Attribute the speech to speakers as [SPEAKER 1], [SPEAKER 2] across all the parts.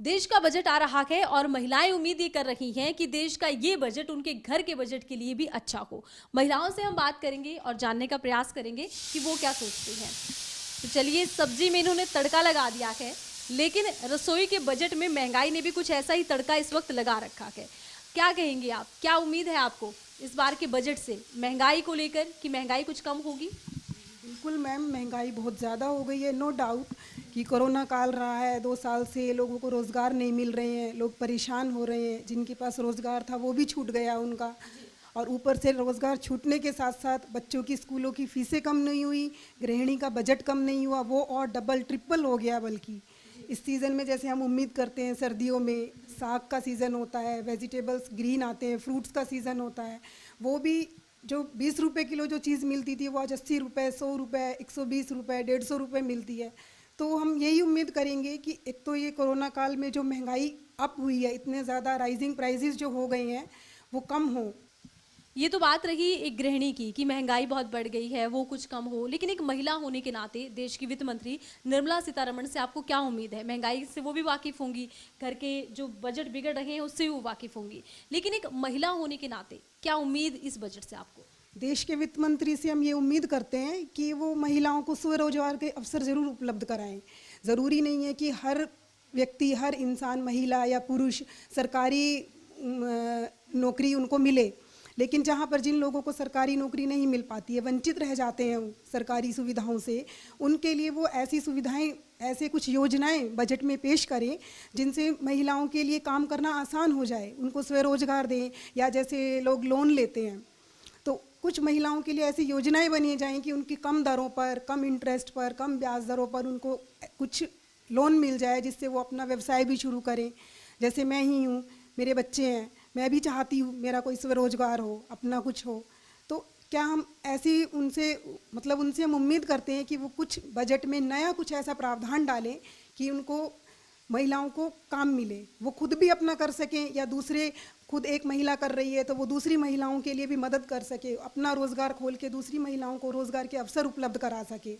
[SPEAKER 1] देश का बजट आ रहा है और महिलाएं उम्मीद ये कर रही हैं कि देश का ये बजट उनके घर के बजट के लिए भी अच्छा हो। महिलाओं से हम बात करेंगे और जानने का प्रयास करेंगे कि वो क्या सोचती हैं। तो चलिए, सब्जी में इन्होंने तड़का लगा दिया है, लेकिन रसोई के बजट में महंगाई ने भी कुछ ऐसा ही तड़का इस वक्त लगा रखा है। क्या कहेंगे आप, क्या उम्मीद है आपको इस बार के बजट से महंगाई को लेकर, कि महंगाई कुछ कम होगी?
[SPEAKER 2] बिल्कुल मैम, महंगाई बहुत ज़्यादा हो गई है। नो डाउट कि कोरोना काल रहा है, 2 साल से लोगों को रोज़गार नहीं मिल रहे हैं, लोग परेशान हो रहे हैं। जिनके पास रोज़गार था वो भी छूट गया उनका, और ऊपर से रोज़गार छूटने के साथ साथ बच्चों की स्कूलों की फ़ीसें कम नहीं हुई, गृहिणी का बजट कम नहीं हुआ, वो और डबल ट्रिपल हो गया। बल्कि इस सीज़न में जैसे हम उम्मीद करते हैं, सर्दियों में साग का सीज़न होता है, वेजिटेबल्स ग्रीन आते हैं, फ्रूट्स का सीज़न होता है, वो भी जो 20 रुपये किलो जो चीज़ मिलती थी वो आज 80 रुपये, 100 रुपये, 120 रुपये, 150 रुपये मिलती है। तो हम यही उम्मीद करेंगे कि एक तो ये कोरोना काल में जो महंगाई अप हुई है, इतने ज़्यादा राइजिंग प्राइसेस जो हो गए हैं, वो कम हो।
[SPEAKER 1] ये तो बात रही एक गृहिणी की कि महंगाई बहुत बढ़ गई है, वो कुछ कम हो, लेकिन एक महिला होने के नाते देश की वित्त मंत्री निर्मला सीतारमण से आपको क्या उम्मीद है? महंगाई से वो भी वाकिफ होंगी, घर के जो बजट बिगड़ रहे हैं उससे भी वो वाकिफ होंगी, लेकिन एक महिला होने के नाते क्या उम्मीद इस बजट से आपको?
[SPEAKER 2] देश के वित्त मंत्री से हम ये उम्मीद करते हैं कि वो महिलाओं को स्वरोजगार के अवसर ज़रूर उपलब्ध कराएं। ज़रूरी नहीं है कि हर व्यक्ति, हर इंसान, महिला या पुरुष, सरकारी नौकरी उनको मिले, लेकिन जहाँ पर जिन लोगों को सरकारी नौकरी नहीं मिल पाती है, वंचित रह जाते हैं सरकारी सुविधाओं से, उनके लिए वो ऐसी सुविधाएं, ऐसे कुछ योजनाएं बजट में पेश करें जिनसे महिलाओं के लिए काम करना आसान हो जाए, उनको स्वरोजगार दें। या जैसे लोग लोन लेते हैं, तो कुछ महिलाओं के लिए ऐसी योजनाएं बनी जाएं कि उनकी कम दरों पर, कम इंटरेस्ट पर, कम ब्याज दरों पर उनको कुछ लोन मिल जाए, जिससे वो अपना व्यवसाय भी शुरू करें। जैसे मैं ही हूँ, मेरे बच्चे हैं, मैं भी चाहती हूँ मेरा कोई स्वरोजगार हो, अपना कुछ हो। तो क्या हम ऐसी उनसे, मतलब उनसे हम उम्मीद करते हैं कि वो कुछ बजट में नया कुछ ऐसा प्रावधान डालें कि उनको, महिलाओं को काम मिले, वो खुद भी अपना कर सकें, या दूसरे, खुद एक महिला कर रही है तो वो दूसरी महिलाओं के लिए भी मदद कर सके, अपना रोज़गार खोल के दूसरी महिलाओं को रोज़गार के अवसर उपलब्ध करा सके।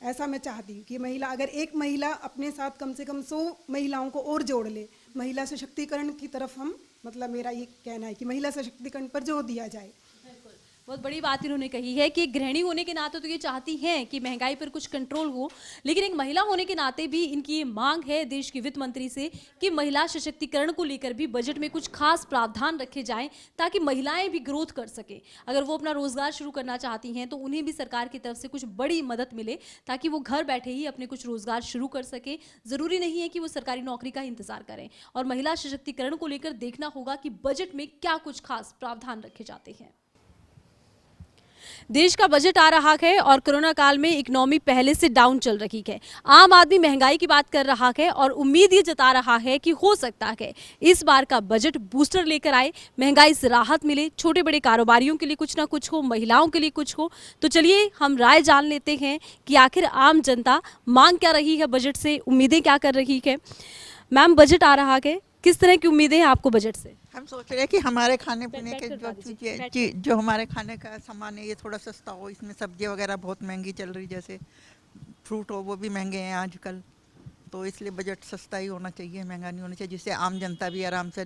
[SPEAKER 2] ऐसा मैं चाहती हूँ कि महिला, अगर एक महिला अपने साथ कम से कम 100 महिलाओं को और जोड़ ले, महिला सशक्तिकरण की तरफ हम, मतलब मेरा ये कहना है कि महिला सशक्तिकरण पर जोर दिया जाए।
[SPEAKER 1] बहुत बड़ी बात इन्होंने कही है कि गृहिणी होने के नाते तो ये चाहती हैं कि महंगाई पर कुछ कंट्रोल हो, लेकिन एक महिला होने के नाते भी इनकी ये मांग है देश की वित्त मंत्री से कि महिला सशक्तिकरण को लेकर भी बजट में कुछ खास प्रावधान रखे जाएं, ताकि महिलाएं भी ग्रोथ कर सके। अगर वो अपना रोजगार शुरू करना चाहती हैं तो उन्हें भी सरकार की तरफ से कुछ बड़ी मदद मिले, ताकि वो घर बैठे ही अपने कुछ रोजगार शुरू कर सके। जरूरी नहीं है कि वो सरकारी नौकरी का इंतजार करें। और महिला सशक्तिकरण को लेकर देखना होगा कि बजट में क्या कुछ खास प्रावधान रखे जाते हैं। देश का बजट आ रहा है और कोरोना काल में इकोनॉमी पहले से डाउन चल रही है। आम आदमी महंगाई की बात कर रहा है और उम्मीद ये जता रहा है कि हो सकता है इस बार का बजट बूस्टर लेकर आए, महंगाई से राहत मिले, छोटे बड़े कारोबारियों के लिए कुछ ना कुछ हो, महिलाओं के लिए कुछ हो। तो चलिए हम राय जान लेते हैं कि आखिर आम जनता मांग क्या रही है बजट से, उम्मीदें क्या कर रही है। मैम, बजट आ रहा है, किस तरह की उम्मीदें हैं आपको बजट से?
[SPEAKER 3] हम सोच रहे हैं कि हमारे खाने पीने के जो चीज़ें, जो हमारे खाने का सामान है, ये थोड़ा सस्ता हो। इसमें सब्जी वगैरह बहुत महंगी चल रही, जैसे फ्रूट हो वो भी महंगे हैं आजकल, तो इसलिए बजट सस्ता ही होना चाहिए, महंगा नहीं होना चाहिए, जिससे आम जनता भी आराम से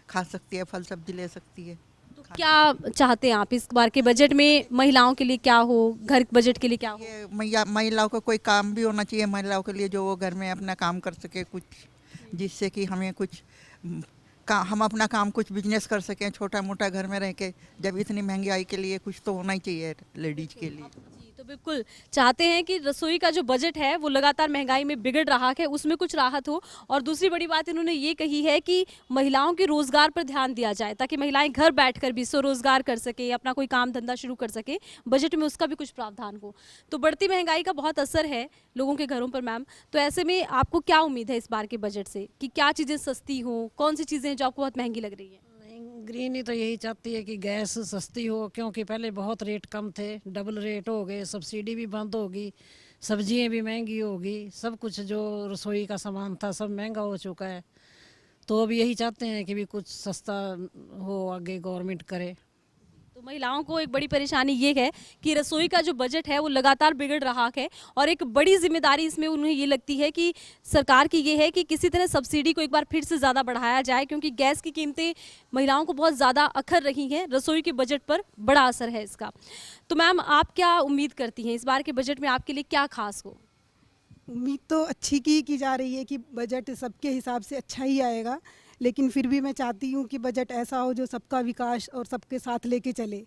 [SPEAKER 3] खा सकती है, फल सब्जी ले सकती है।
[SPEAKER 1] तो क्या चाहते हैं आप इस बार के बजट में? महिलाओं के लिए क्या हो, घर बजट के लिए क्या हो?
[SPEAKER 3] ये महिलाओं को कोई काम भी होना चाहिए, महिलाओं के लिए, जो वो घर में अपना काम कर सके कुछ, जिससे कि हमें कुछ हम अपना काम, कुछ बिजनेस कर सकें छोटा मोटा घर में रह के। जब इतनी महंगाई के लिए कुछ तो होना ही चाहिए लेडीज के लिए।
[SPEAKER 1] जी, तो बिल्कुल चाहते हैं कि रसोई का जो बजट है वो लगातार महंगाई में बिगड़ रहा है, उसमें कुछ राहत हो। और दूसरी बड़ी बात इन्होंने ये कही है कि महिलाओं के रोजगार पर ध्यान दिया जाए, ताकि महिलाएं घर बैठकर भी स्वरोजगार कर सके, अपना कोई काम धंधा शुरू कर सके, बजट में उसका भी कुछ प्रावधान हो। तो बढ़ती महंगाई का बहुत असर है लोगों के घरों पर मैम, तो ऐसे में आपको क्या उम्मीद है इस बार के बजट से, कि क्या चीज़ें सस्ती हों, कौन सी चीज़ें जो आपको बहुत महंगी लग रही है?
[SPEAKER 4] गृहिणी तो यही चाहती है कि गैस सस्ती हो, क्योंकि पहले बहुत रेट कम थे, डबल रेट हो गए, सब्सिडी भी बंद होगी, सब्जियां भी महंगी होगी, सब कुछ जो रसोई का सामान था सब महंगा हो चुका है। तो अब यही चाहते हैं कि भी कुछ सस्ता हो, आगे गवर्नमेंट करे।
[SPEAKER 1] तो महिलाओं को एक बड़ी परेशानी ये है कि रसोई का जो बजट है वो लगातार बिगड़ रहा है और एक बड़ी जिम्मेदारी इसमें उन्हें ये लगती है कि सरकार की ये है कि किसी तरह सब्सिडी को एक बार फिर से ज़्यादा बढ़ाया जाए, क्योंकि गैस की कीमतें महिलाओं को बहुत ज़्यादा अखर रही हैं। रसोई के बजट पर बड़ा असर है इसका। तो मैम, आप क्या उम्मीद करती हैं इस बार के बजट में आपके लिए क्या खास हो?
[SPEAKER 2] उम्मीद तो अच्छी की जा रही है कि बजट सबके हिसाब से अच्छा ही आएगा, लेकिन फिर भी मैं चाहती हूँ कि बजट ऐसा हो जो सबका विकास और सबके साथ लेके चले।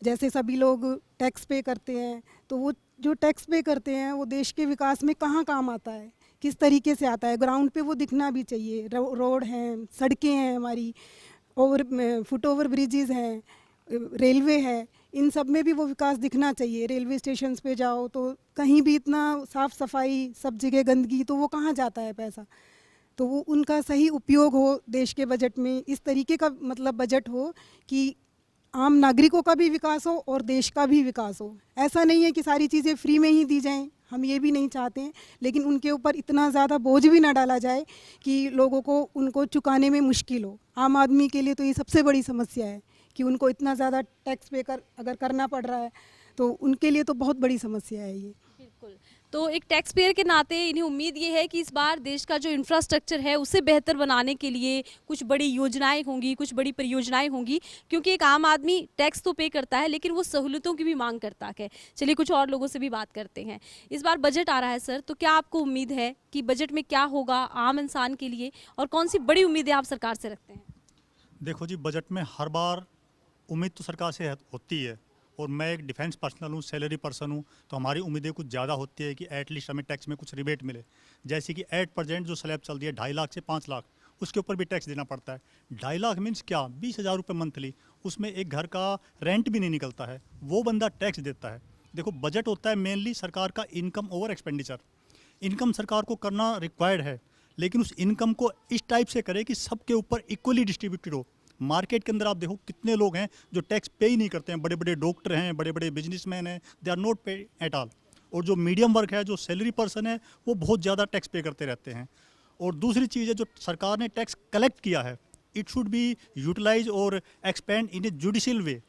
[SPEAKER 2] जैसे सभी लोग टैक्स पे करते हैं, तो वो जो टैक्स पे करते हैं वो देश के विकास में कहाँ काम आता है, किस तरीके से आता है, ग्राउंड पे वो दिखना भी चाहिए। रोड हैं, सड़कें हैं हमारी, फुट ओवर ब्रिजेज़ हैं, रेलवे है, इन सब में भी वो विकास दिखना चाहिए। रेलवे स्टेशंस पे जाओ तो कहीं भी इतना साफ़ सफाई, सब जगह गंदगी, तो वो कहाँ जाता है पैसा। तो वो उनका सही उपयोग हो देश के बजट में, इस तरीके का मतलब बजट हो कि आम नागरिकों का भी विकास हो और देश का भी विकास हो। ऐसा नहीं है कि सारी चीज़ें फ्री में ही दी जाएं, हम ये भी नहीं चाहते हैं, लेकिन उनके ऊपर इतना ज़्यादा बोझ भी ना डाला जाए कि लोगों को उनको चुकाने में मुश्किल हो। आम आदमी के लिए तो ये सबसे बड़ी समस्या है कि उनको इतना ज़्यादा टैक्स पे अगर करना पड़ रहा है तो उनके लिए तो बहुत बड़ी समस्या है ये।
[SPEAKER 1] बिल्कुल। तो एक टैक्स पेयर के नाते इन्हें उम्मीद ये है कि इस बार देश का जो इंफ्रास्ट्रक्चर है उसे बेहतर बनाने के लिए कुछ बड़ी योजनाएं होंगी, कुछ बड़ी परियोजनाएं होंगी, क्योंकि एक आम आदमी टैक्स तो पे करता है लेकिन वो सहूलतों की भी मांग करता है। चलिए कुछ और लोगों से भी बात करते हैं। इस बार बजट आ रहा है सर, तो क्या आपको उम्मीद है कि बजट में क्या होगा आम इंसान के लिए, और कौन सी बड़ी उम्मीदें आप सरकार से रखते हैं?
[SPEAKER 5] देखो जी, बजट में हर बार उम्मीद तो सरकार से होती है, और मैं एक डिफेंस पर्सनल हूँ, सैलरी पर्सन हूँ, तो हमारी उम्मीदें कुछ ज़्यादा होती है कि एटलीस्ट हमें टैक्स में कुछ रिबेट मिले। जैसे कि 8% जो स्लैब चल रही है 2.5 लाख से 5 लाख, उसके ऊपर भी टैक्स देना पड़ता है। 2.5 लाख मीन्स क्या, 20,000 रुपये मंथली, उसमें एक घर का रेंट भी नहीं निकलता है, वो बंदा टैक्स देता है। देखो, बजट होता है मेनली सरकार का इनकम ओवर एक्सपेंडिचर। इनकम सरकार को करना रिक्वायर्ड है, लेकिन उस इनकम को इस टाइप से करे कि सबके ऊपर इक्वली डिस्ट्रीब्यूटेड हो। मार्केट के अंदर आप देखो कितने लोग हैं जो टैक्स पे ही नहीं करते हैं। बड़े बड़े डॉक्टर हैं, बड़े बड़े बिजनेसमैन हैं, दे आर नॉट पे एट ऑल। और जो मीडियम वर्ग है, जो सैलरी पर्सन है, वो बहुत ज़्यादा टैक्स पे करते रहते हैं। और दूसरी चीज़ है, जो सरकार ने टैक्स कलेक्ट किया है, इट शुड बी यूटिलाइज और एक्सपेंड इन ए जुडिशियल वे।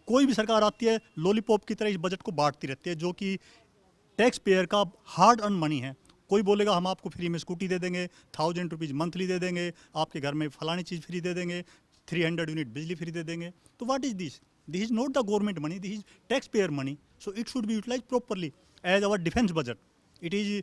[SPEAKER 5] कोई भी सरकार आती है लॉलीपॉप की तरह इस बजट को बांटती रहती है, जो कि टैक्स पेयर का हार्ड अर्न मनी है। कोई बोलेगा हम आपको फ्री में स्कूटी दे देंगे, 1000 रुपीज़ मंथली दे देंगे, आपके घर में फलानी चीज़ फ्री दे देंगे, 300 यूनिट बिजली फ्री दे देंगे। तो what is this? This is not the government money, this is tax payer money. So it should be utilise properly as our defence budget. It is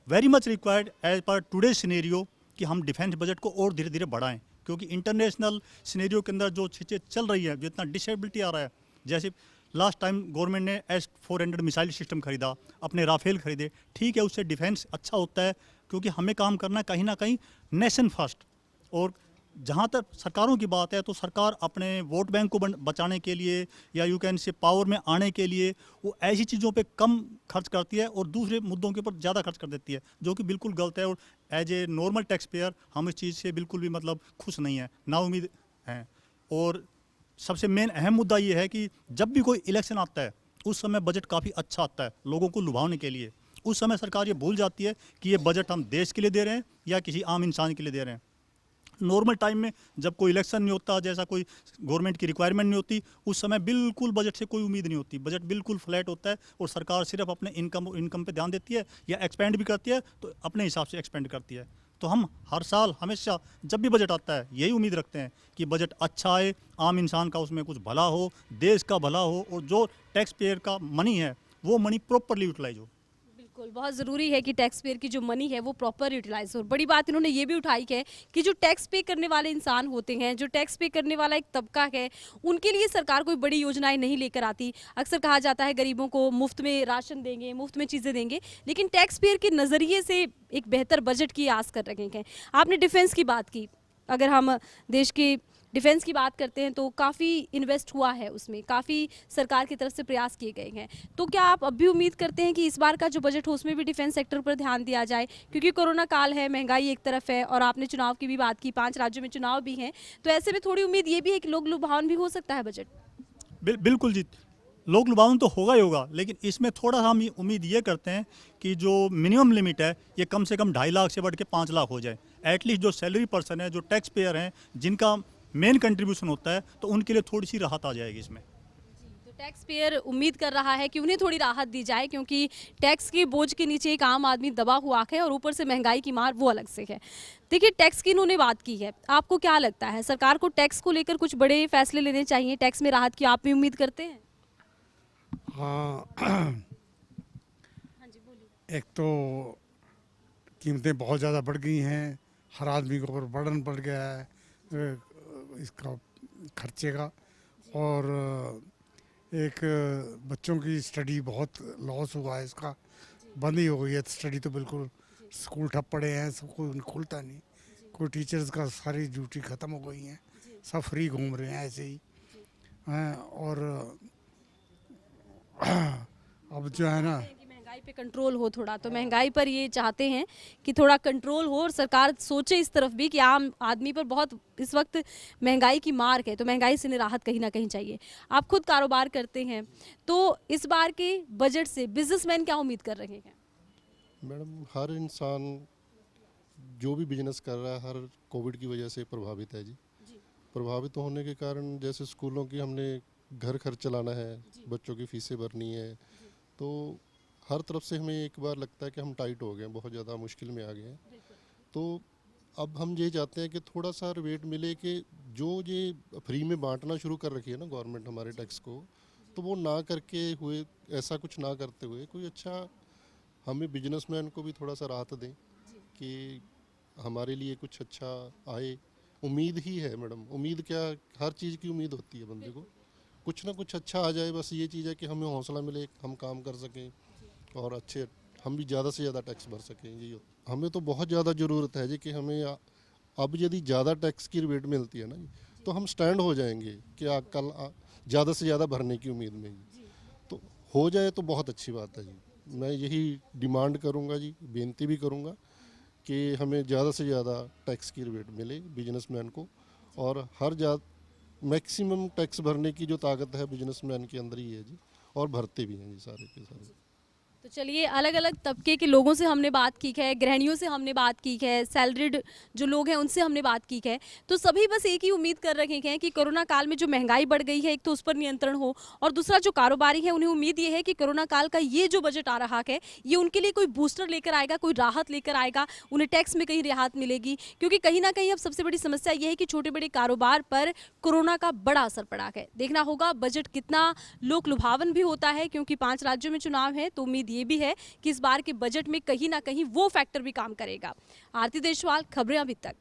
[SPEAKER 5] very much required as per today scenario कि हम defence budget को और धीरे धीरे बढ़ाएं, क्योंकि international scenario के अंदर जो चीज़ें चल रही है, जितना डिसेबिलिटी आ रहा है, जैसे लास्ट टाइम गवर्नमेंट ने S-400 मिसाइल सिस्टम खरीदा, अपने राफेल खरीदे, ठीक है, उससे डिफेंस अच्छा होता है, क्योंकि हमें काम करना है कहीं ना कहीं नेशन फर्स्ट। और जहाँ तक सरकारों की बात है, तो सरकार अपने वोट बैंक को बचाने के लिए या यू कैन से पावर में आने के लिए वो ऐसी चीज़ों पे कम खर्च करती है और दूसरे मुद्दों के ऊपर ज़्यादा खर्च कर देती है, जो कि बिल्कुल गलत है। और as a normal tax payer हम इस चीज़ से बिल्कुल भी मतलब खुश नहीं है, नाउम्मीद हैं। और सबसे मेन अहम मुद्दा ये है कि जब भी कोई इलेक्शन आता है, उस समय बजट काफ़ी अच्छा आता है लोगों को लुभाने के लिए। उस समय सरकार ये भूल जाती है कि ये बजट हम देश के लिए दे रहे हैं या किसी आम इंसान के लिए दे रहे हैं। नॉर्मल टाइम में जब कोई इलेक्शन नहीं होता, जैसा कोई गवर्नमेंट की रिक्वायरमेंट नहीं होती, उस समय बिल्कुल बजट से कोई उम्मीद नहीं होती। बजट बिल्कुल फ्लैट होता है और सरकार सिर्फ अपने इनकम पे ध्यान देती है, या एक्सपेंड भी करती है तो अपने हिसाब से एक्सपेंड करती है। तो हम हर साल हमेशा जब भी बजट आता है यही उम्मीद रखते हैं कि बजट अच्छा आए, आम इंसान का उसमें कुछ भला हो, देश का भला हो, और जो टैक्स पेयर का मनी है वो मनी प्रॉपरली यूटिलाइज हो।
[SPEAKER 1] बिल्कुल, बहुत ज़रूरी है कि टैक्स पेयर की जो मनी है वो प्रॉपर यूटिलाइज हो। बड़ी बात इन्होंने ये भी उठाई है कि जो टैक्स पे करने वाले इंसान होते हैं, जो टैक्स पे करने वाला एक तबका है, उनके लिए सरकार कोई बड़ी योजनाएं नहीं लेकर आती। अक्सर कहा जाता है गरीबों को मुफ्त में राशन देंगे, मुफ्त में चीज़ें देंगे, लेकिन टैक्स पेयर के नज़रिए से एक बेहतर बजट की आस कर रहे हैं। आपने डिफेंस की बात की, अगर हम देश के डिफेंस की बात करते हैं तो काफ़ी इन्वेस्ट हुआ है, उसमें काफ़ी सरकार की तरफ से प्रयास किए गए हैं। तो क्या आप अब भी उम्मीद करते हैं कि इस बार का जो बजट हो उसमें भी डिफेंस सेक्टर पर ध्यान दिया जाए? क्योंकि कोरोना काल है, महंगाई एक तरफ है, और आपने चुनाव की भी बात की, 5 राज्यों में चुनाव भी हैं, तो ऐसे में थोड़ी उम्मीद ये भी है कि लोग लुभावन भी हो सकता है बजट।
[SPEAKER 5] बिल्कुल जी, लोग लुभावन तो होगा ही होगा, लेकिन इसमें थोड़ा सा हम उम्मीद ये करते हैं कि जो मिनिमम लिमिट है ये कम से कम 2.5 लाख से बढ़ के 5 लाख हो जाए। एटलीस्ट जो सैलरी पर्सन है, जो टैक्स पेयर हैं, जिनका मेन कंट्रीब्यूशन होता है, तो उनके लिए थोड़ी सी राहत आ जाएगी इसमें।
[SPEAKER 1] तो टैक्स पेयर उम्मीद कर रहा है कि उन्हें थोड़ी राहत दी जाए, क्योंकि टैक्स के बोझ के नीचे एक आम आदमी दबा हुआ है और ऊपर से महंगाई की मार वो अलग से है। देखिए, टैक्स की इन्होंने बात की है, आपको क्या लगता है सरकार को टैक्स को लेकर कुछ बड़े फैसले लेने चाहिए? टैक्स में राहत की आप भी उम्मीद करते हैं?
[SPEAKER 6] हाँ,
[SPEAKER 1] हाँ जी, बोलिए।
[SPEAKER 6] एक तो कीमतें बहुत ज़्यादा बढ़ गई हैं, हर आदमी के ऊपर बर्डन बढ़ गया है इसका खर्चे का, और एक बच्चों की स्टडी बहुत लॉस हुआ है, इसका बंद ही हो गई है स्टडी, तो बिल्कुल स्कूल ठप पड़े हैं, सब कोई खुलता नहीं, कोई टीचर्स का सारी ड्यूटी ख़त्म हो गई हैं, सब फ्री घूम रहे हैं ऐसे ही हैं। और अब जो है ना,
[SPEAKER 1] कि महंगाई पे कंट्रोल हो थोड़ा, तो महंगाई पर ये चाहते हैं कि थोड़ा कंट्रोल हो और सरकार सोचे इस तरफ भी कि आम आदमी पर बहुत इस वक्त महंगाई की मार है, तो महंगाई से राहत कहीं ना कहीं चाहिए। आप खुद कारोबार करते हैं, तो इस बार के बजट से बिजनेसमैन क्या उम्मीद कर रहे हैं?
[SPEAKER 7] मैडम, हर इंसान जो भी बिजनेस कर रहा है हर कोविड की वजह से प्रभावित है जी। प्रभावित होने के कारण जैसे स्कूलों की हमने घर खर्च चलाना है, बच्चों की फीसें भरनी है, तो हर तरफ से हमें एक बार लगता है कि हम टाइट हो गए हैं, बहुत ज़्यादा मुश्किल में आ गए हैं। तो अब हम ये चाहते हैं कि थोड़ा सा रिबेट मिले, कि जो ये फ्री में बांटना शुरू कर रखी है ना गवर्नमेंट हमारे टैक्स को, तो वो ना करके हुए, ऐसा कुछ ना करते हुए कोई अच्छा हमें बिजनेसमैन को भी थोड़ा सा राहत दें कि हमारे लिए कुछ अच्छा आए। उम्मीद ही है मैडम, उम्मीद क्या, हर चीज़ की उम्मीद होती है बंदे को, कुछ ना कुछ अच्छा आ जाए, बस ये चीज़ है कि हमें हौसला मिले, हम काम कर सकें और अच्छे हम भी ज़्यादा से ज़्यादा टैक्स भर सकें। जी, हमें तो बहुत ज़्यादा ज़रूरत है जी कि हमें अब यदि ज़्यादा टैक्स की रिबेट मिलती है ना जी, तो हम स्टैंड हो जाएंगे कि कल ज़्यादा से ज़्यादा भरने की उम्मीद में जी, तो हो जाए तो बहुत अच्छी बात है जी। मैं यही डिमांड करूँगा जी, बेनती भी करूँगा कि हमें ज़्यादा से ज़्यादा टैक्स की रिबेट मिले बिजनेसमैन को, और हर मैक्सिमम टैक्स भरने की जो ताकत है बिजनेसमैन के अंदर ही है जी, और भरते भी हैं जी सारे के सारे।
[SPEAKER 1] तो चलिए, अलग अलग तबके के लोगों से हमने बात की है, गृहिणियों से हमने बात की है, सैलरीड जो लोग हैं उनसे हमने बात की है, तो सभी बस एक ही उम्मीद कर रहे हैं कि कोरोना काल में जो महंगाई बढ़ गई है, एक तो उस पर नियंत्रण हो, और दूसरा जो कारोबारी है उन्हें उम्मीद ये है कि कोरोना काल का ये जो बजट आ रहा है ये उनके लिए कोई बूस्टर लेकर आएगा, कोई राहत लेकर आएगा, उन्हें टैक्स में कहीं राहत मिलेगी। क्योंकि कहीं ना कहीं अब सबसे बड़ी समस्या ये है कि छोटे बड़े कारोबार पर कोरोना का बड़ा असर पड़ा है। देखना होगा बजट कितना लोक लुभावन भी होता है, क्योंकि 5 राज्यों में चुनाव है, तो उम्मीद ये भी है कि इस बार के बजट में कहीं ना कहीं वो फैक्टर भी काम करेगा। आरती देशवाल, खबरें अभी तक।